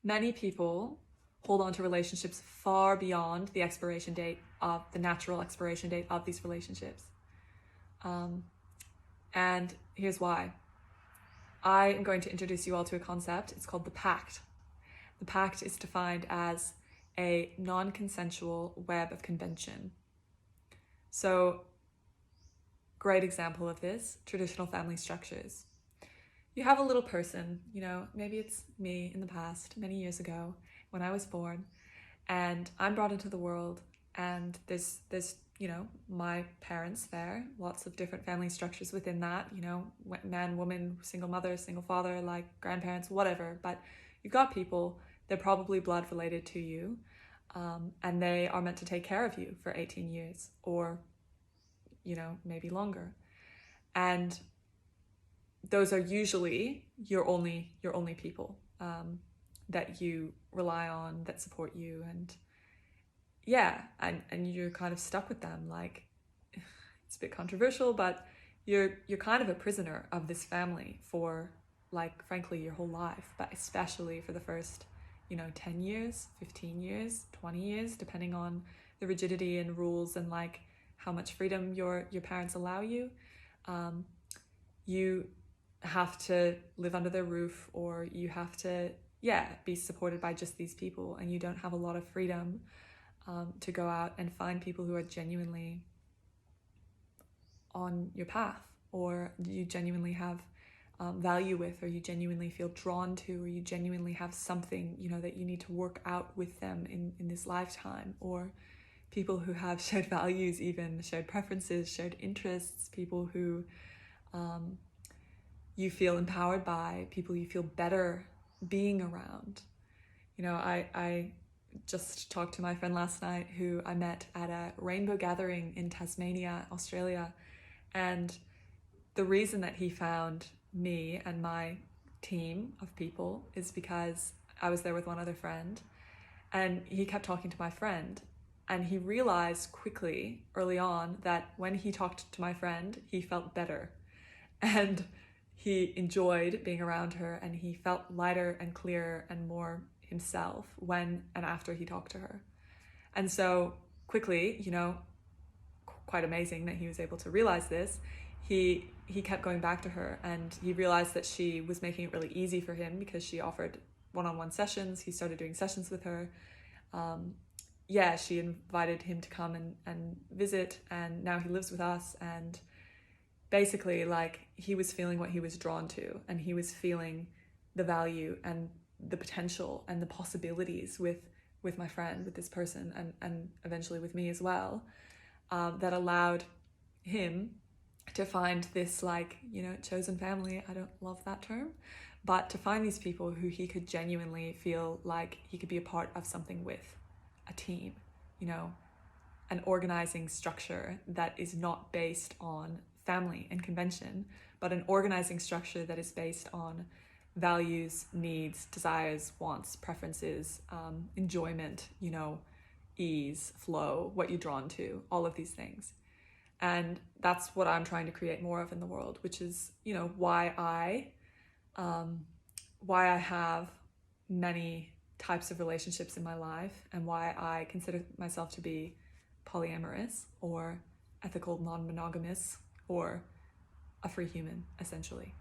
Many people hold on to relationships far beyond the expiration date of the natural expiration date of these relationships. And here's why. I am going to introduce you all to a concept. It's called the pact. The pact is defined as a non-consensual web of convention. So, great example of this, traditional family structures. You have a little person, maybe it's me in the past, many years ago, when I was born, and I'm brought into the world, and there's my parents there, lots of different family structures within that, man, woman, single mother, single father, like grandparents, whatever, but you've got people, they're probably blood related to you, and they are meant to take care of you for 18 years, or, maybe longer. And those are usually your only people that you rely on, that support you, and and you're kind of stuck with them. Like, it's a bit controversial, but you're kind of a prisoner of this family for, like, frankly, your whole life, but especially for the first 10 years, 15 years, 20 years, depending on the rigidity and rules and like how much freedom your parents allow you. You have to live under their roof, or you have to be supported by just these people, and you don't have a lot of freedom to go out and find people who are genuinely on your path, or you genuinely have value with, or you genuinely feel drawn to, or you genuinely have something that you need to work out with them in this lifetime, or people who have shared values, even shared preferences, shared interests, people who you feel empowered by, people you feel better being around. I just talked to my friend last night who I met at a rainbow gathering in Tasmania, Australia. And the reason that he found me and my team of people is because I was there with one other friend, and he kept talking to my friend, and he realized quickly early on that when he talked to my friend, he felt better. And he enjoyed being around her, and he felt lighter and clearer and more himself when and after he talked to her. And so quickly, quite amazing that he was able to realize this, he kept going back to her, and he realized that she was making it really easy for him because she offered one-on-one sessions. He started doing sessions with her. She invited him to come and visit, and now he lives with us. And basically, like, he was feeling what he was drawn to, and he was feeling the value and the potential and the possibilities with my friend, with this person, and eventually with me as well, that allowed him to find this, like, chosen family. I don't love that term, but to find these people who he could genuinely feel like he could be a part of something with, a team, an organizing structure that is not based on family and convention, but an organizing structure that is based on values, needs, desires, wants, preferences, enjoyment, ease, flow, what you're drawn to, all of these things. And that's what I'm trying to create more of in the world, which is, why I have many types of relationships in my life, and why I consider myself to be polyamorous, or ethical non-monogamous, or a free human, essentially.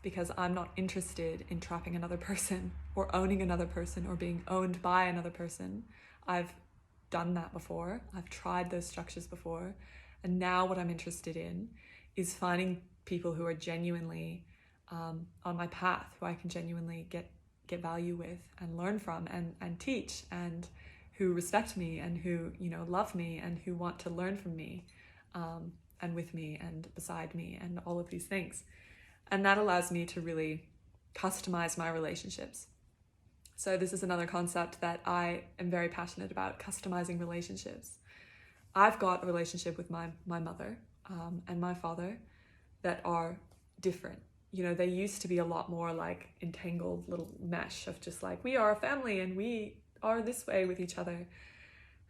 Because I'm not interested in trapping another person, or owning another person, or being owned by another person. I've done that before. I've tried those structures before. And now what I'm interested in is finding people who are genuinely on my path, who I can genuinely get value with and learn from and teach, and who respect me, and who, love me, and who want to learn from me, and with me and beside me, and all of these things. And that allows me to really customize my relationships. So this is another concept that I am very passionate about, customizing relationships. I've got a relationship with my mother and my father that are different. They used to be a lot more like entangled little mesh of just like, we are a family and we are this way with each other.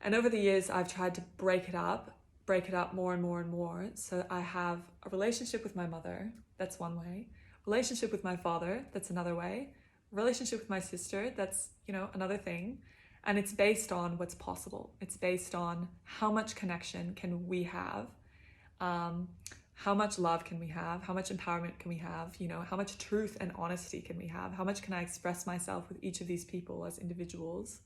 And over the years, I've tried to break it up more and more and more. So I have a relationship with my mother, that's one way. Relationship with my father, that's another way. relationship with my sister, that's, you know, another thing. And it's based on what's possible. It's based on how much connection can we have, how much love can we have, how much empowerment can we have, you know, how much truth and honesty can we have, how much can I express myself with each of these people as individuals.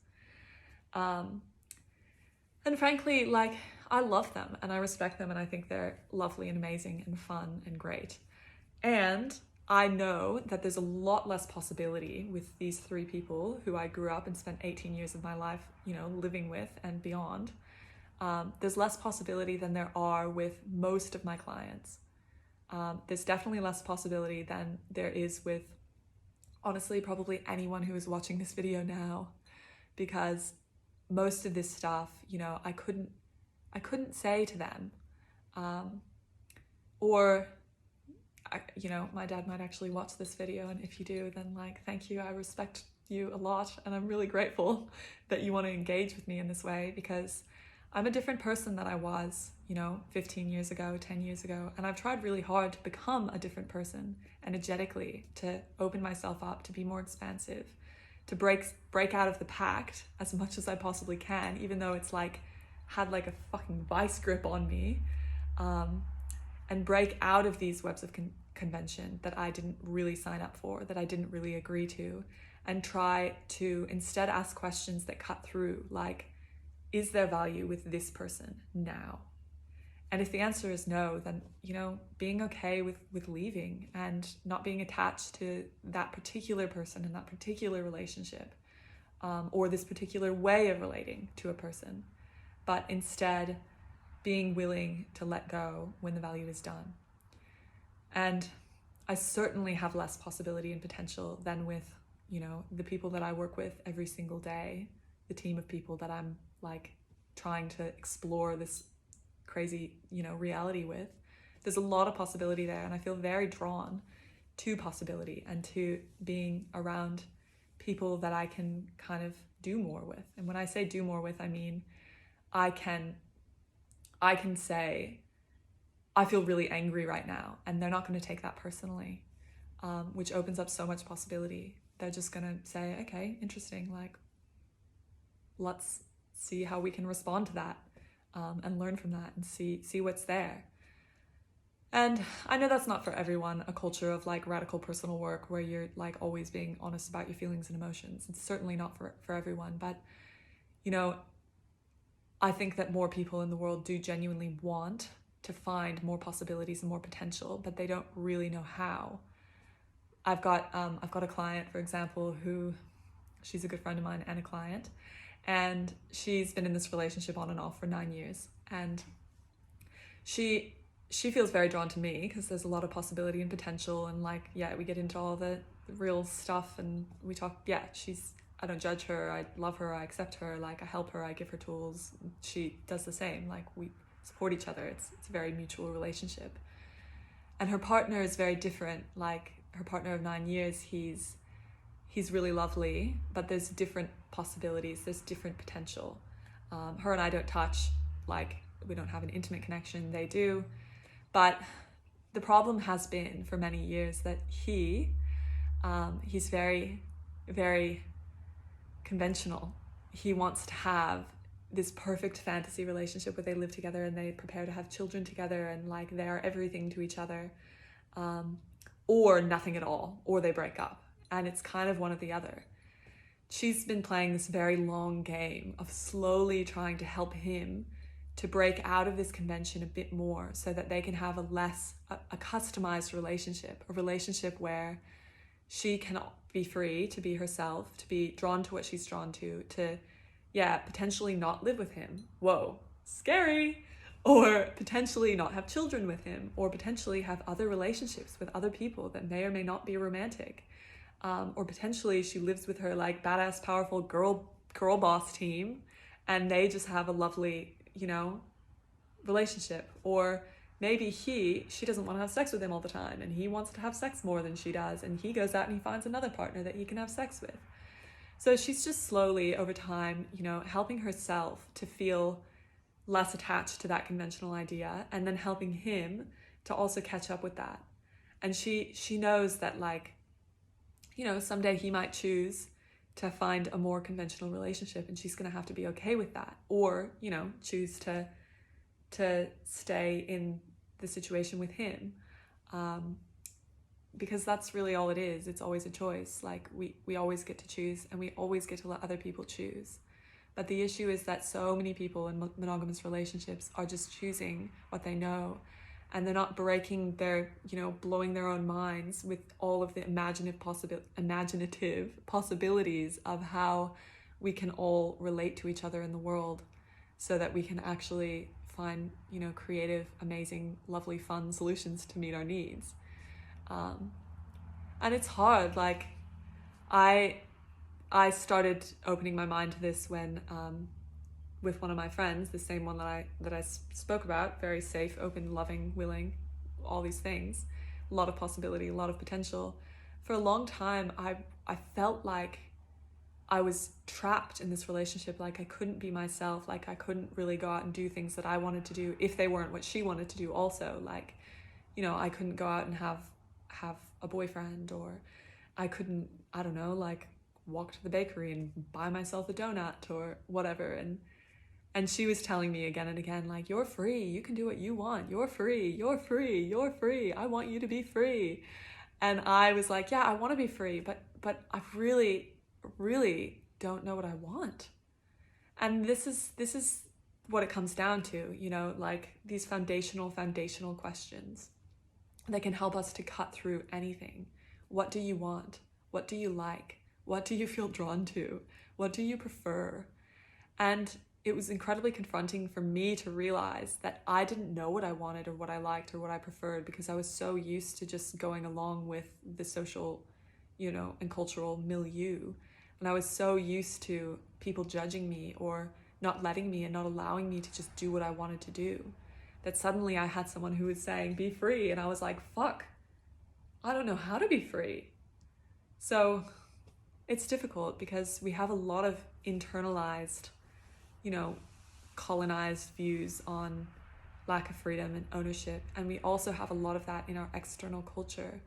And frankly, like, I love them and I respect them and I think they're lovely and amazing and fun and great. And I know that there's a lot less possibility with these 3 people who I grew up and spent 18 years of my life, you know, living with and beyond. There's less possibility than there are with most of my clients. There's definitely less possibility than there is with, honestly, probably anyone who is watching this video now, because most of this stuff, you know, I couldn't say to them, or, you know, my dad might actually watch this video, and if you do, then like, thank you, I respect you a lot, and I'm really grateful that you want to engage with me in this way, because I'm a different person than I was, you know, 15 years ago, 10 years ago, and I've tried really hard to become a different person energetically, to open myself up, to be more expansive, to break out of the pact as much as I possibly can, even though it's like had like a fucking vice grip on me, and break out of these webs of convention that I didn't really sign up for, that I didn't really agree to, and try to instead ask questions that cut through, like, is there value with this person now? And if the answer is no, then, you know, being okay with leaving and not being attached to that particular person in that particular relationship, or this particular way of relating to a person, but instead being willing to let go when the value is done. And I certainly have less possibility and potential than with, you know, the people that I work with every single day, the team of people that I'm like trying to explore this crazy, you know, reality with. There's a lot of possibility there, and I feel very drawn to possibility and to being around people that I can kind of do more with. And when I say do more with, I mean I can say, I feel really angry right now, and they're not going to take that personally, which opens up so much possibility. They're just going to say, okay, interesting, like, let's see how we can respond to that, and learn from that and see what's there. And I know that's not for everyone, a culture of like radical personal work where you're like always being honest about your feelings and emotions. It's certainly not for everyone, but, you know, I think that more people in the world do genuinely want to find more possibilities and more potential, but they don't really know how. I've got a client, for example, who, she's a good friend of mine and a client, and she's been in this relationship on and off for 9 years, and she feels very drawn to me because there's a lot of possibility and potential, and like, yeah, we get into all the real stuff and we talk. Yeah, I don't judge her, I love her, I accept her, like I help her, I give her tools, she does the same, like we support each other. It's a very mutual relationship. And her partner is very different. Like her partner of 9 years, he's really lovely, but there's different possibilities, there's different potential. Her and I don't touch, like we don't have an intimate connection, they do. But the problem has been for many years that he's very, very conventional. He wants to have this perfect fantasy relationship where they live together and they prepare to have children together and like they're everything to each other, or nothing at all, or they break up. And it's kind of one or the other. She's been playing this very long game of slowly trying to help him to break out of this convention a bit more so that they can have a customized relationship, a relationship where she can be free to be herself, to be drawn to what she's drawn to, yeah, potentially not live with him. Whoa, scary. Or potentially not have children with him, or potentially have other relationships with other people that may or may not be romantic. Or potentially she lives with her like badass, powerful girl boss team and they just have a lovely, you know, relationship. Or maybe she doesn't want to have sex with him all the time and he wants to have sex more than she does, and he goes out and he finds another partner that he can have sex with. So she's just slowly over time, you know, helping herself to feel less attached to that conventional idea, and then helping him to also catch up with that. And she knows that like you know, someday he might choose to find a more conventional relationship, and she's going to have to be okay with that, or, you know, choose to stay in the situation with him, because that's really all it is. It's always a choice. Like we always get to choose, and we always get to let other people choose. But the issue is that so many people in monogamous relationships are just choosing what they know, and they're not breaking their, you know, blowing their own minds with all of the imaginative possibilities of how we can all relate to each other in the world, so that we can actually find, you know, creative, amazing, lovely, fun solutions to meet our needs. And it's hard. Like, I started opening my mind to this when, with one of my friends, the same one that I spoke about, very safe, open, loving, willing, all these things, a lot of possibility, a lot of potential. For a long time, I felt like I was trapped in this relationship, like I couldn't be myself, like I couldn't really go out and do things that I wanted to do if they weren't what she wanted to do also. Like, you know, I couldn't go out and have a boyfriend, or I couldn't, I don't know, like walk to the bakery and buy myself a donut or whatever. And she was telling me again and again, like, you're free, you can do what you want, you're free, you're free, you're free, I want you to be free. And I was like, yeah, I want to be free, but I really, really don't know what I want. And this is what it comes down to, you know, like these foundational questions that can help us to cut through anything. What do you want? What do you like? What do you feel drawn to? What do you prefer? And it was incredibly confronting for me to realize that I didn't know what I wanted or what I liked or what I preferred, because I was so used to just going along with the social, you know, and cultural milieu. And I was so used to people judging me or not letting me and not allowing me to just do what I wanted to do, that suddenly I had someone who was saying, be free. And I was like, fuck, I don't know how to be free. So it's difficult because we have a lot of internalized, you know, colonized views on lack of freedom and ownership. And we also have a lot of that in our external culture.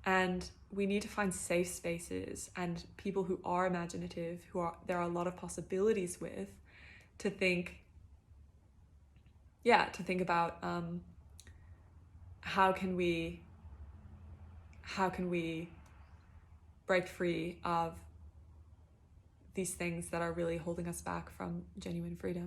And we need to find safe spaces and people who are imaginative, there are a lot of possibilities with, to think about how can we break free of these things that are really holding us back from genuine freedom.